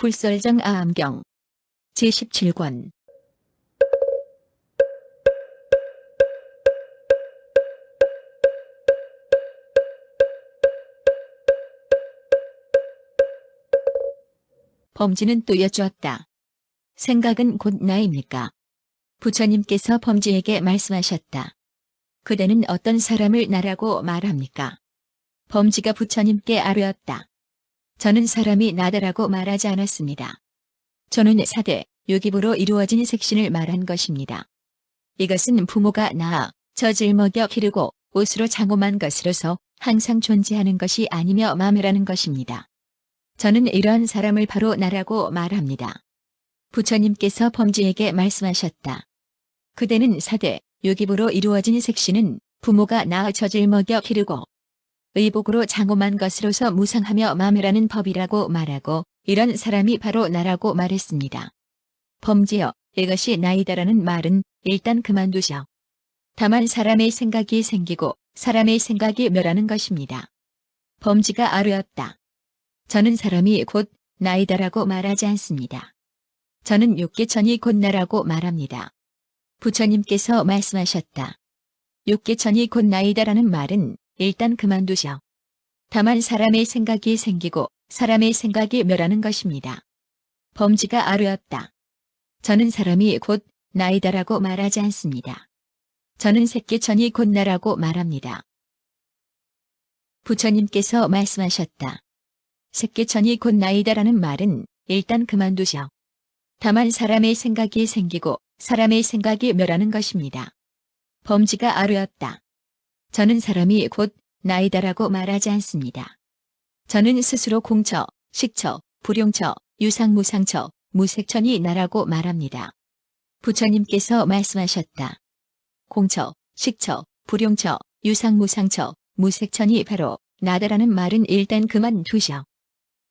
불설정 아암경 제17권 범지는 또 여쭈었다. 생각은 곧 나입니까? 부처님께서 범지에게 말씀하셨다. 그대는 어떤 사람을 나라고 말합니까? 범지가 부처님께 아뢰었다. 저는 사람이 나다라고 말하지 않았습니다. 저는 사대, 유깁으로 이루어진 색신을 말한 것입니다. 이것은 부모가 낳아 젖을 먹여 기르고 옷으로 장엄한 것으로서 항상 존재하는 것이 아니며 마매라는 것입니다. 저는 이러한 사람을 바로 나라고 말합니다. 부처님께서 범지에게 말씀하셨다. 그대는 사대, 유깁으로 이루어진 색신은 부모가 낳아 젖을 먹여 기르고 의복으로 장엄한 것으로서 무상하며 마매라는 법이라고 말하고 이런 사람이 바로 나라고 말했습니다. 범지여, 이것이 나이다라는 말은 일단 그만두셔. 다만 사람의 생각이 생기고 사람의 생각이 멸하는 것입니다. 범지가 아뢰었다. 저는 사람이 곧 나이다라고 말하지 않습니다. 저는 육계천이 곧 나라고 말합니다. 부처님께서 말씀하셨다. 육계천이 곧 나이다라는 말은 일단 그만두셔. 다만 사람의 생각이 생기고 사람의 생각이 멸하는 것입니다. 범지가 아뢰었다. 저는 사람이 곧 나이다라고 말하지 않습니다. 저는 색계천이 곧 나라고 말합니다. 부처님께서 말씀하셨다. 색계천이 곧 나이다라는 말은 일단 그만두셔. 다만 사람의 생각이 생기고 사람의 생각이 멸하는 것입니다. 범지가 아뢰었다. 저는 사람이 곧 나이다라고 말하지 않습니다. 저는 스스로 공처, 식처, 불용처, 유상무상처, 무색천이 나라고 말합니다. 부처님께서 말씀하셨다. 공처, 식처, 불용처, 유상무상처, 무색천이 바로 나다라는 말은 일단 그만두셔.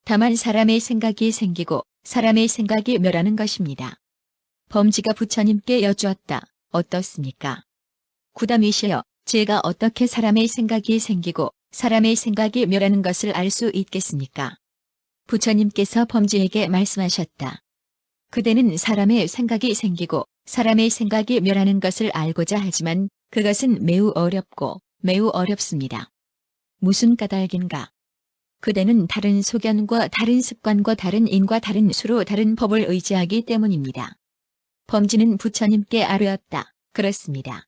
다만 사람의 생각이 생기고 사람의 생각이 멸하는 것입니다. 범지가 부처님께 여쭈었다. 어떻습니까? 구담이시여, 제가 어떻게 사람의 생각이 생기고 사람의 생각이 멸하는 것을 알 수 있겠습니까? 부처님께서 범지에게 말씀하셨다. 그대는 사람의 생각이 생기고 사람의 생각이 멸하는 것을 알고자 하지만 그것은 매우 어렵고 매우 어렵습니다. 무슨 까닭인가? 그대는 다른 소견과 다른 습관과 다른 인과 다른 수로 다른 법을 의지하기 때문입니다. 범지는 부처님께 아뢰었다. 그렇습니다.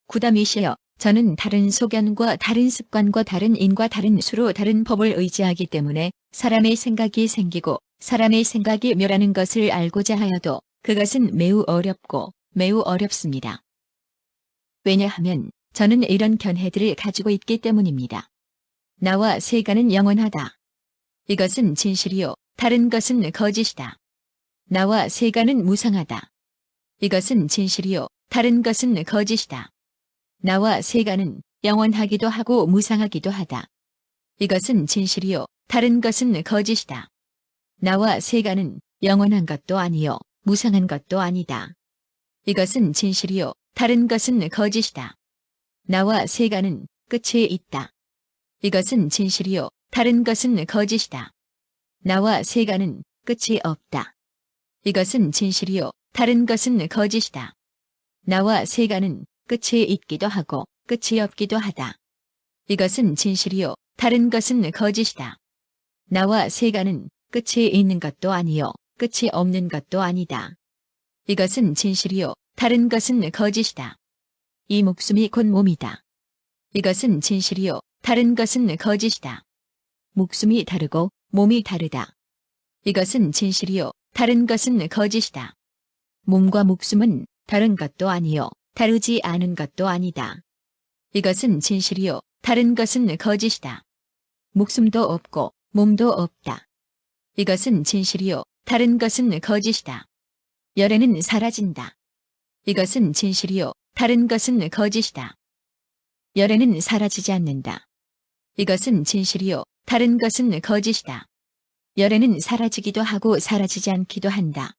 구담이시여, 저는 다른 소견과 다른 습관과 다른 인과 다른 수로 다른 법을 의지하기 때문에 사람의 생각이 생기고 사람의 생각이 멸하는 것을 알고자 하여도 그것은 매우 어렵고 매우 어렵습니다. 왜냐하면 저는 이런 견해들을 가지고 있기 때문입니다. 나와 세간은 영원하다. 이것은 진실이요, 다른 것은 거짓이다. 나와 세간은 무상하다. 이것은 진실이요, 다른 것은 거짓이다. 나와 세간은 영원하기도 하고 무상하기도 하다. 이것은 진실이요, 다른 것은 거짓이다. 나와 세간은 영원한 것도 아니요, 무상한 것도 아니다. 이것은 진실이요, 다른 것은 거짓이다. 나와 세간은 끝이 있다. 이것은 진실이요, 다른 것은 거짓이다. 나와 세간은 끝이 없다. 이것은 진실이요, 다른 것은 거짓이다. 나와 세간은 끝이 있기도 하고 끝이 없기도 하다. 이것은 진실이요, 다른 것은 거짓이다. 나와 세간은 끝이 있는 것도 아니요, 끝이 없는 것도 아니다. 이것은 진실이요, 다른 것은 거짓이다. 이 목숨이 곧 몸이다. 이것은 진실이요, 다른 것은 거짓이다. 목숨이 다르고 몸이 다르다. 이것은 진실이요, 다른 것은 거짓이다. 몸과 목숨은 다른 것도 아니요, 다르지 않은 것도 아니다. 이것은 진실이요, 다른 것은 거짓이다. 목숨도 없고 몸도 없다. 이것은 진실이요, 다른 것은 거짓이다. 열애는 사라진다. 이것은 진실이요, 다른 것은 거짓이다. 열애는 사라지지 않는다. 이것은 진실이요, 다른 것은 거짓이다. 열애는 사라지기도 하고 사라지지 않기도 한다.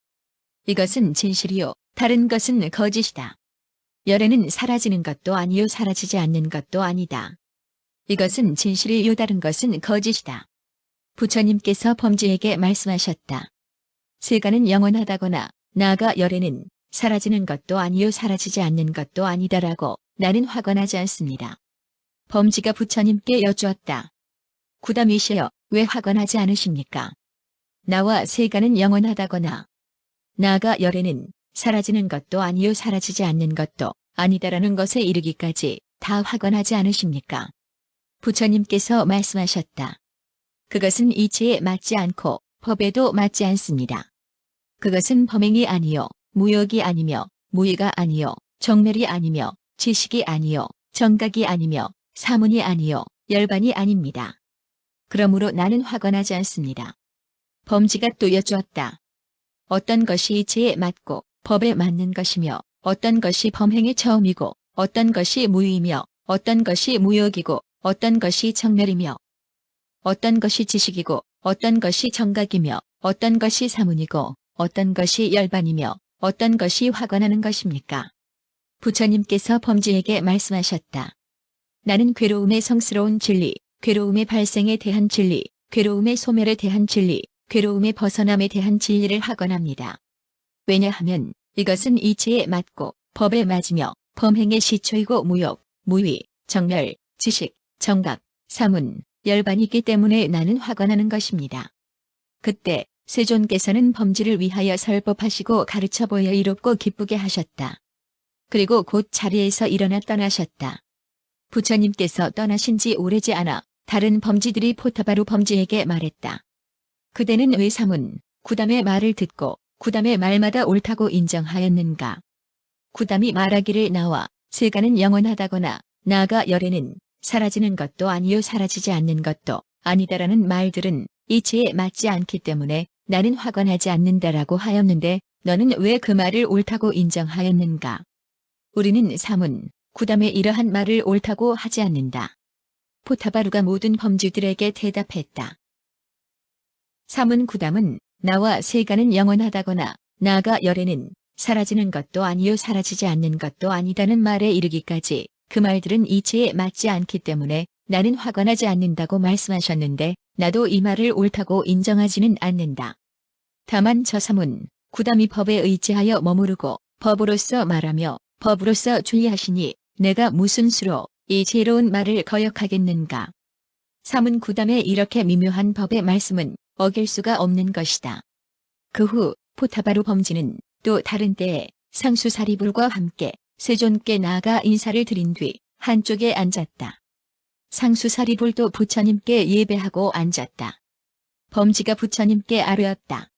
이것은 진실이요, 다른 것은 거짓이다. 열애는 사라지는 것도 아니요, 사라지지 않는 것도 아니다. 이것은 진실이요, 다른 것은 거짓이다. 부처님께서 범지에게 말씀하셨다. 세간은 영원하다거나 나아가 열애는 사라지는 것도 아니요 사라지지 않는 것도 아니다라고 나는 화관하지 않습니다. 범지가 부처님께 여쭈었다. 구담이시여, 왜 화관하지 않으십니까? 나와 세간은 영원하다거나 나아가 열애는 사라지는 것도 아니요 사라지지 않는 것도 아니다라는 것에 이르기까지 다 화관하지 않으십니까? 부처님께서 말씀하셨다. 그것은 이치에 맞지 않고 법에도 맞지 않습니다. 그것은 범행이 아니요 무욕이 아니며 무의가 아니요 정멸이 아니며 지식이 아니요 정각이 아니며 사문이 아니요 열반이 아닙니다. 그러므로 나는 화관하지 않습니다. 범지가 또 여쭈었다. 어떤 것이 이치에 맞고 법에 맞는 것이며 어떤 것이 범행의 처음이고 어떤 것이 무의이며 어떤 것이 무욕이고 어떤 것이 정멸이며 어떤 것이 지식이고 어떤 것이 정각이며 어떤 것이 사문이고 어떤 것이 열반이며 어떤 것이 화관하는 것입니까? 부처님께서 범지에게 말씀하셨다. 나는 괴로움의 성스러운 진리, 괴로움의 발생에 대한 진리, 괴로움의 소멸에 대한 진리, 괴로움의 벗어남에 대한 진리를 화관합니다. 왜냐하면 이것은 이치에 맞고 법에 맞으며 범행의 시초이고 무욕, 무의, 정멸, 지식, 정각, 사문, 열반이기 때문에 나는 화관하는 것입니다. 그때 세존께서는 범지를 위하여 설법하시고 가르쳐 보여 이롭고 기쁘게 하셨다. 그리고 곧 자리에서 일어나 떠나셨다. 부처님께서 떠나신 지 오래지 않아 다른 범지들이 포타바루 범지에게 말했다. 그대는 왜 사문, 구담의 말을 듣고 구담의 말마다 옳다고 인정하였는가? 구담이 말하기를 나와 세간은 영원하다거나 나아가 열애는 사라지는 것도 아니요 사라지지 않는 것도 아니다라는 말들은 이치에 맞지 않기 때문에 나는 화관하지 않는다라고 하였는데 너는 왜 그 말을 옳다고 인정하였는가? 우리는 사문, 구담의 이러한 말을 옳다고 하지 않는다. 포타바루가 모든 범주들에게 대답했다. 사문 구담은 나와 세간은 영원하다거나 나아가 열애는 사라지는 것도 아니요 사라지지 않는 것도 아니다는 말에 이르기까지 그 말들은 이치에 맞지 않기 때문에 나는 화관하지 않는다고 말씀하셨는데 나도 이 말을 옳다고 인정하지는 않는다. 다만 저 사문, 구담이 법에 의지하여 머무르고 법으로서 말하며 법으로서 주의하시니 내가 무슨 수로 이 지혜로운 말을 거역하겠는가. 사문 구담의 이렇게 미묘한 법의 말씀은 어길 수가 없는 것이다. 그 후 포타바루 범지는 또 다른 때에 상수사리불과 함께 세존께 나아가 인사를 드린 뒤 한쪽에 앉았다. 상수사리불도 부처님께 예배하고 앉았다. 범지가 부처님께 아뢰었다.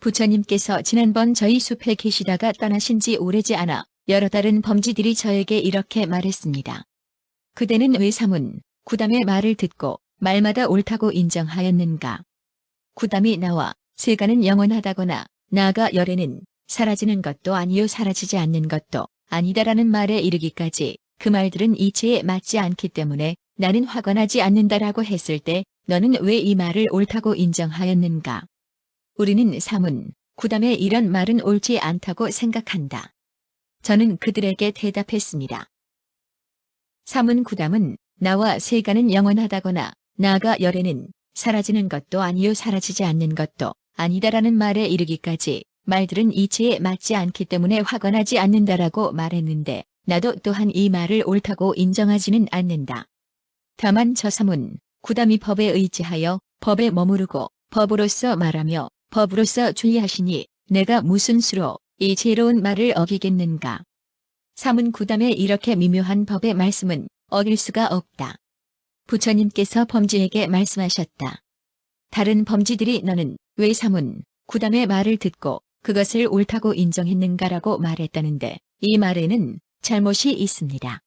부처님께서 지난번 저희 숲에 계시다가 떠나신 지 오래지 않아 여러 다른 범지들이 저에게 이렇게 말했습니다. 그대는 왜 사문, 구담의 말을 듣고 말마다 옳다고 인정하였는가? 구담이 나와 세간은 영원하다거나 나아가 열애는 사라지는 것도 아니요 사라지지 않는 것도 아니다라는 말에 이르기까지 그 말들은 이치에 맞지 않기 때문에 나는 화관하지 않는다라고 했을 때 너는 왜 이 말을 옳다고 인정하였는가? 우리는 사문, 구담의 이런 말은 옳지 않다고 생각한다. 저는 그들에게 대답했습니다. 사문 구담은 나와 세간은 영원하다거나 나아가 열애는 사라지는 것도 아니요 사라지지 않는 것도 아니다라는 말에 이르기까지 말들은 이치에 맞지 않기 때문에 화관하지 않는다라고 말했는데 나도 또한 이 말을 옳다고 인정하지는 않는다. 다만 저 사문, 구담이 법에 의지하여 법에 머무르고 법으로서 말하며 법으로서 주의하시니 내가 무슨 수로 이 지혜로운 말을 어기겠는가. 사문 구담의 이렇게 미묘한 법의 말씀은 어길 수가 없다. 부처님께서 범지에게 말씀하셨다. 다른 범지들이 너는 왜 사문, 구담의 말을 듣고 그것을 옳다고 인정했는가라고 말했다는데 이 말에는 잘못이 있습니다.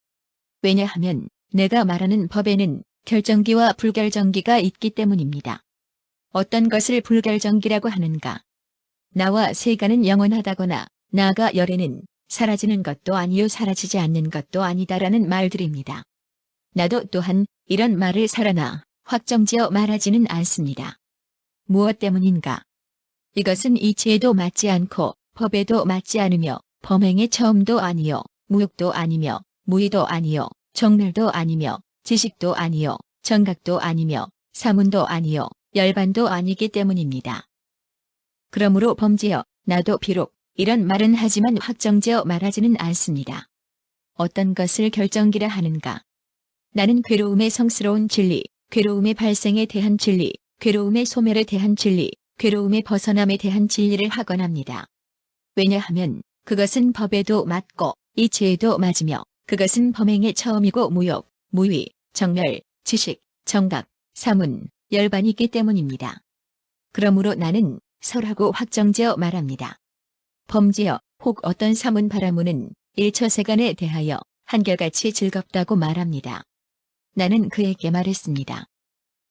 왜냐하면 내가 말하는 법에는 결정기와 불결정기가 있기 때문입니다. 어떤 것을 불결정기라고 하는가? 나와 세간은 영원하다거나 나아가 열애는 사라지는 것도 아니요 사라지지 않는 것도 아니다라는 말들입니다. 나도 또한 이런 말을 살아나 확정지어 말하지는 않습니다. 무엇 때문인가? 이것은 이치에도 맞지 않고 법에도 맞지 않으며 범행의 처음도 아니요 무욕도 아니며 무의도 아니요 정멸도 아니며 지식도 아니요 정각도 아니며 사문도 아니요 열반도 아니기 때문입니다. 그러므로 범지여 나도 비록 이런 말은 하지만 확정지어 말하지는 않습니다. 어떤 것을 결정기라 하는가? 나는 괴로움의 성스러운 진리, 괴로움의 발생에 대한 진리, 괴로움의 소멸에 대한 진리, 괴로움의 벗어남에 대한 진리를 하곤 합니다. 왜냐하면 그것은 법에도 맞고 이치에도 맞으며 그것은 범행의 처음이고 무욕, 무위, 정멸, 지식, 정각, 사문, 열반이기 때문입니다. 그러므로 나는 설하고 확정지어 말합니다. 범지여 혹 어떤 사문 바라문은 일처세간에 대하여 한결같이 즐겁다고 말합니다. 나는 그에게 말했습니다.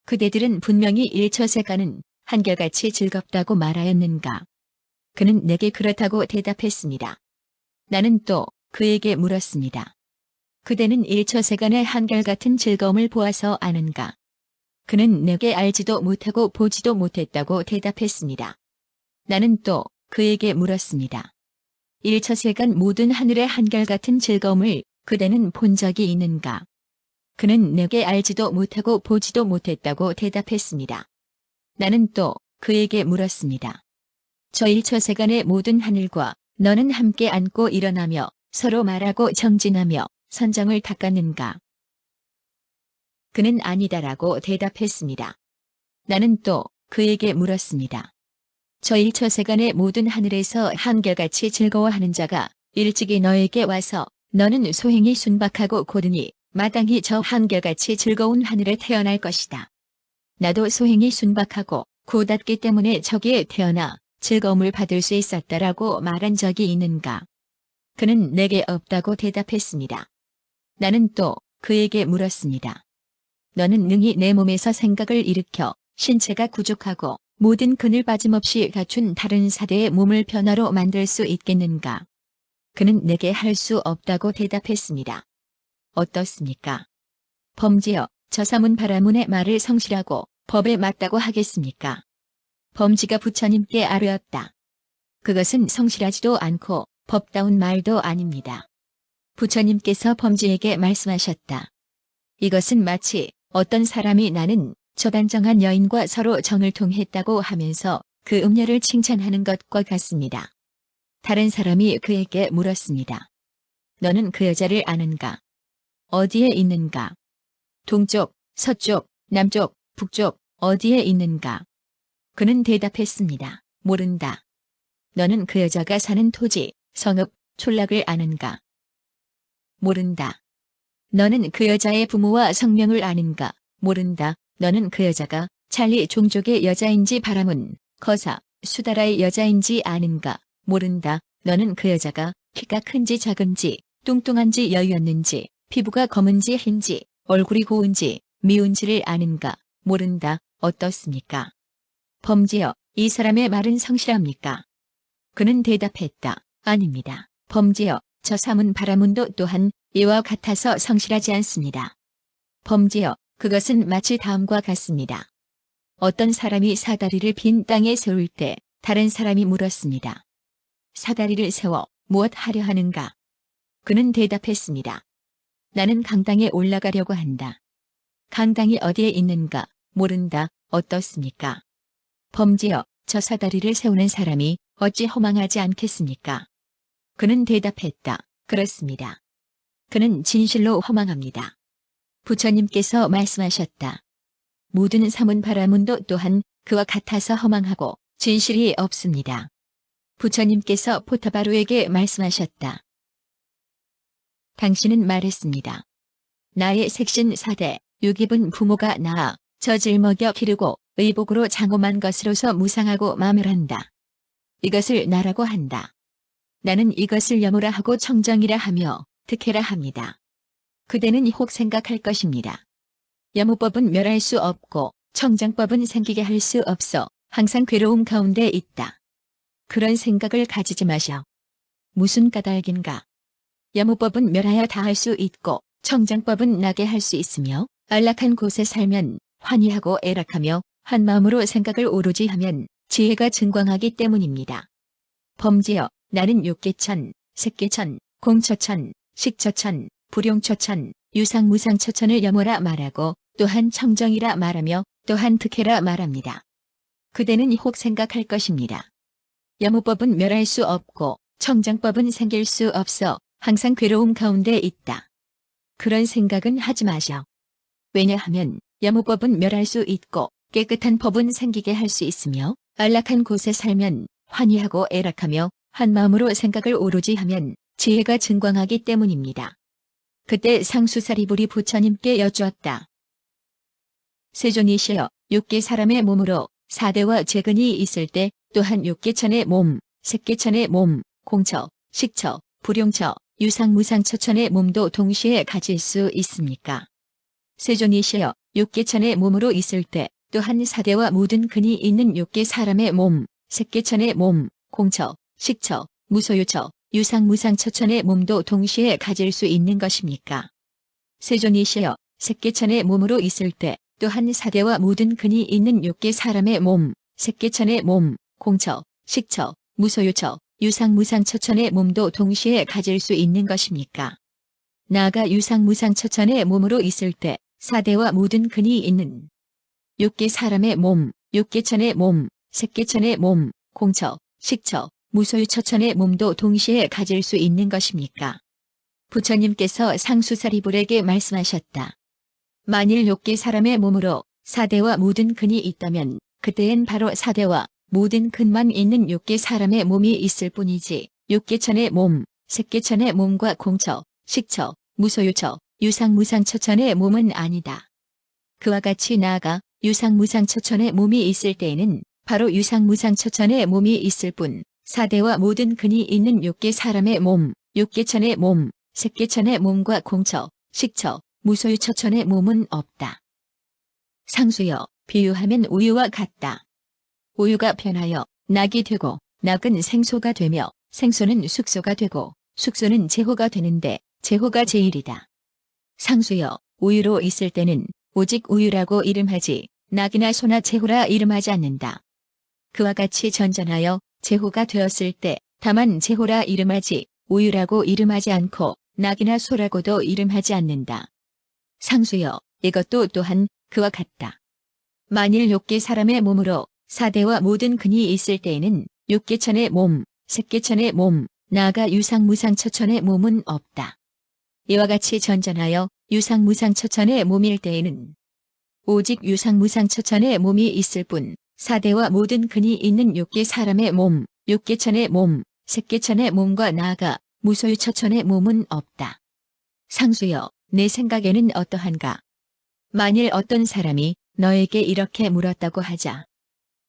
그대들은 분명히 일처세간은 한결같이 즐겁다고 말하였는가? 그는 내게 그렇다고 대답했습니다. 나는 또 그에게 물었습니다. 그대는 일처세간의 한결같은 즐거움을 보아서 아는가? 그는 내게 알지도 못하고 보지도 못했다고 대답했습니다. 나는 또 그에게 물었습니다. 일처세간 모든 하늘의 한결같은 즐거움을 그대는 본 적이 있는가? 그는 내게 알지도 못하고 보지도 못했다고 대답했습니다. 나는 또 그에게 물었습니다. 저 일처세간의 모든 하늘과 너는 함께 앉고 일어나며 서로 말하고 정진하며 선정을 닦았는가? 그는 아니다라고 대답했습니다. 나는 또 그에게 물었습니다. 저 일처세간의 모든 하늘에서 한결같이 즐거워하는 자가 일찍이 너에게 와서 너는 소행이 순박하고 고드니 마땅히 저 한결같이 즐거운 하늘에 태어날 것이다. 나도 소행이 순박하고 고닫기 때문에 저기에 태어나 즐거움을 받을 수 있었다라고 말한 적이 있는가? 그는 내게 없다고 대답했습니다. 나는 또 그에게 물었습니다. 너는 능히 내 몸에서 생각을 일으켜 신체가 부족하고 모든 근을 빠짐없이 갖춘 다른 사대의 몸을 변화로 만들 수 있겠는가? 그는 내게 할 수 없다고 대답했습니다. 어떻습니까? 범지여 저 사문 바라문의 말을 성실하고 법에 맞다고 하겠습니까? 범지가 부처님께 아뢰었다. 그것은 성실하지도 않고 법다운 말도 아닙니다. 부처님께서 범지에게 말씀하셨다. 이것은 마치 어떤 사람이 나는 저 단정한 여인과 서로 정을 통했다고 하면서 그 음녀를 칭찬하는 것과 같습니다. 다른 사람이 그에게 물었습니다. 너는 그 여자를 아는가? 어디에 있는가? 동쪽, 서쪽, 남쪽, 북쪽, 어디에 있는가? 그는 대답했습니다. 모른다. 너는 그 여자가 사는 토지, 성읍, 촌락을 아는가? 모른다. 너는 그 여자의 부모와 성명을 아는가? 모른다. 너는 그 여자가 찰리 종족의 여자인지 바라문, 거사, 수다라의 여자인지 아는가? 모른다. 너는 그 여자가 키가 큰지 작은지, 뚱뚱한지 여유였는지, 피부가 검은지 흰지, 얼굴이 고운지, 미운지를 아는가? 모른다. 어떻습니까? 범지여, 이 사람의 말은 성실합니까? 그는 대답했다. 아닙니다. 범지여, 저 사문 바라문도 또한 이와 같아서 성실하지 않습니다. 범지여, 그것은 마치 다음과 같습니다. 어떤 사람이 사다리를 빈 땅에 세울 때 다른 사람이 물었습니다. 사다리를 세워 무엇 하려 하는가? 그는 대답했습니다. 나는 강당에 올라가려고 한다. 강당이 어디에 있는가? 모른다. 어떻습니까? 범지여, 저 사다리를 세우는 사람이 어찌 허망하지 않겠습니까? 그는 대답했다. 그렇습니다. 그는 진실로 허망합니다. 부처님께서 말씀하셨다. 모든 사문 바라문도 또한 그와 같아서 허망하고 진실이 없습니다. 부처님께서 포타바루에게 말씀하셨다. 당신은 말했습니다. 나의 색신 4대, 6입은 부모가 낳아 젖을 먹여 기르고 의복으로 장엄한 것으로서 무상하고 마멸한다. 이것을 나라고 한다. 나는 이것을 여무라 하고 청정이라 하며 득해라 합니다. 그대는 혹 생각할 것입니다. 여무법은 멸할 수 없고 청정법은 생기게 할 수 없어 항상 괴로움 가운데 있다. 그런 생각을 가지지 마셔. 무슨 까닭인가? 여무법은 멸하여 다 할 수 있고 청정법은 나게 할 수 있으며 안락한 곳에 살면 환희하고 애락하며 한 마음으로 생각을 오로지 하면 지혜가 증광하기 때문입니다. 범지여, 나는 육계천, 색계천, 공처천, 식처천, 불용처천, 유상무상처천을 여모라 말하고 또한 청정이라 말하며 또한 득해라 말합니다. 그대는 혹 생각할 것입니다. 여무법은 멸할 수 없고 청정법은 생길 수 없어 항상 괴로움 가운데 있다. 그런 생각은 하지 마셔. 왜냐하면 여무법은 멸할 수 있고 깨끗한 법은 생기게 할 수 있으며 안락한 곳에 살면 환희하고 애락하며 한 마음으로 생각을 오로지 하면 지혜가 증광하기 때문입니다. 그때 상수사리불이 부처님께 여쭈었다. 세존이시여, 육계 사람의 몸으로 사대와 재근이 있을 때 또한 육계천의 몸, 색계천의 몸, 공처, 식처, 불용처, 유상무상처천의 몸도 동시에 가질 수 있습니까? 세존이시여, 육계천의 몸으로 있을 때 또한 사대와 모든 근이 있는 육계 사람의 몸, 색계천의 몸, 공처, 식처, 무소유처, 유상무상처천의 몸도 동시에 가질 수 있는 것입니까? 세존이시여, 색계천의 몸으로 있을 때 또한 사대와 모든 근이 있는 육계 사람의 몸, 색계천의 몸, 공처, 식처, 무소유처, 유상무상처천의 몸도 동시에 가질 수 있는 것입니까? 나아가 유상무상처천의 몸으로 있을 때 사대와 모든 근이 있는 육계 사람의 몸, 육계천의 몸, 색계천의 몸, 공처, 식처, 무소유처천의 몸도 동시에 가질 수 있는 것입니까? 부처님께서 상수사리불에게 말씀하셨다. 만일 육계 사람의 몸으로 사대와 모든 근이 있다면 그때엔 바로 사대와 모든 근만 있는 육계 사람의 몸이 있을 뿐이지 육계천의 몸, 색계천의 몸과 공처, 식처, 무소유처, 유상무상처천의 몸은 아니다. 그와 같이 나아가 유상무상처천의 몸이 있을 때에는 바로 유상무상처천의 몸이 있을 뿐 사대와 모든 근이 있는 육계 사람의 몸, 육계천의 몸, 색계천의 몸과 공처, 식처, 무소유처천의 몸은 없다. 상수여, 비유하면 우유와 같다. 우유가 변하여 낙이 되고 낙은 생소가 되며 생소는 숙소가 되고 숙소는 제호가 되는데 제호가 제일이다. 상수여, 우유로 있을 때는 오직 우유라고 이름하지 낙이나 소나 제호라 이름하지 않는다. 그와 같이 전전하여 제호가 되었을 때 다만 제호라 이름하지 우유라고 이름하지 않고 낙이나 소라고도 이름하지 않는다. 상수여, 이것도 또한 그와 같다. 만일 육계 사람의 몸으로 사대와 모든 근이 있을 때에는 육계천의 몸, 색계천의 몸, 나아가 유상무상처천의 몸은 없다. 이와 같이 전전하여 유상무상처천의 몸일 때에는 오직 유상무상처천의 몸이 있을 뿐 사대와 모든 근이 있는 육계 사람의 몸, 육계천의 몸, 색계천의 몸과 나아가 무소유처천의 몸은 없다. 상수여, 내 생각에는 어떠한가? 만일 어떤 사람이 너에게 이렇게 물었다고 하자.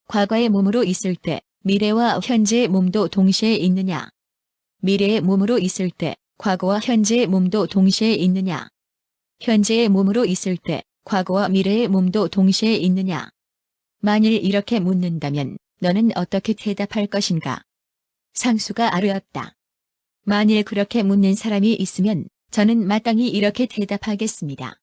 과거의 몸으로 있을 때 미래와 현재의 몸도 동시에 있느냐? 미래의 몸으로 있을 때 과거와 현재의 몸도 동시에 있느냐? 현재의 몸으로 있을 때 과거와 미래의 몸도 동시에 있느냐? 만일 이렇게 묻는다면 너는 어떻게 대답할 것인가? 상수가 아뢰었다. 만일 그렇게 묻는 사람이 있으면 저는 마땅히 이렇게 대답하겠습니다.